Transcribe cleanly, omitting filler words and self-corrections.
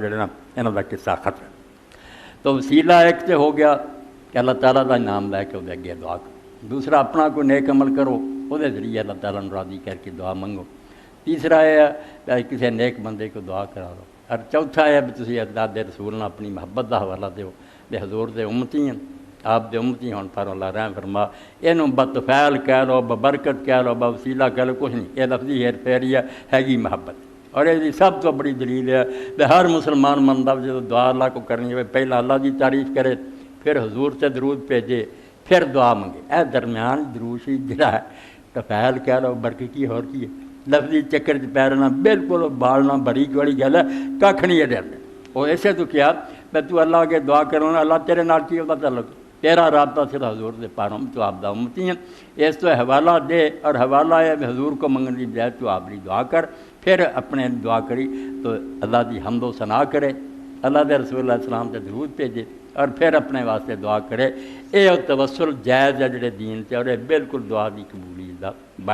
جڑے نا انہاں دا قصہ ختم۔ تو وسیلہ ایک تے ہو گیا کہ اللہ تعالیٰ دا نام لے کے وہ اگے دعا کرو، دوسرا اپنا کوئی نیک عمل کرو وہ ذریعے اللہ تعالیٰ نے راضی کر کے دعا منگو، تیسرا ہے کہ کسی نیک بندے کو دعا کرا دو، اور چوتھا ہے کہ تسی اللہ دے رسول نے اپنی محبت دا حوالہ دیو دے حضور دے امتی ہیں، آپ دے امتی ہون پر اللہ رحم فرما، اینوں بطفیل کہہ لو ببرکت کہہ لو بوسیلہ کہہ لو، کچھ نہیں، یہ لفظی ہیر پھیری ہے گی محبت۔ اور یہ سب تو بڑی دلیل ہے کہ ہر مسلمان بندہ جب دعا اللہ کو کرنی ہے پہلا اللہ کی تعریف کرے، پھر حضور سے درود بھیجے، پھر دعا منگے۔ اے درمیان دروشی جڑا ہے کفیل کہہ لو برکت کی اور کی ہے، لفظی چکر پیرنا بالکل بالنا باریک والی گل ہے، کھ نہیں ہے ڈرنا۔ اور ایسے تو کیا میں تو اللہ کے دعا کروں اللہ تیرے نال کی ہوتا تعلق، تیرا رابطہ صرف حضور دے پاروں تو آپ دا امتی ہیں، اس تو حوالہ دے، اور حوالہ ہے حضور کو منگن کی بجائے تو آپ کی دعا کر، پھر اپنے دعا کری تو اللہ دی حمد و ثنا کرے، اللہ دے رسول اللہ علیہ السلام تے درود بھیجے، اور پھر اپنے واسطے دعا کرے۔ یہ توسل جائز ہے جڑے دین سے، اور یہ بالکل دعا دی قبولیت دا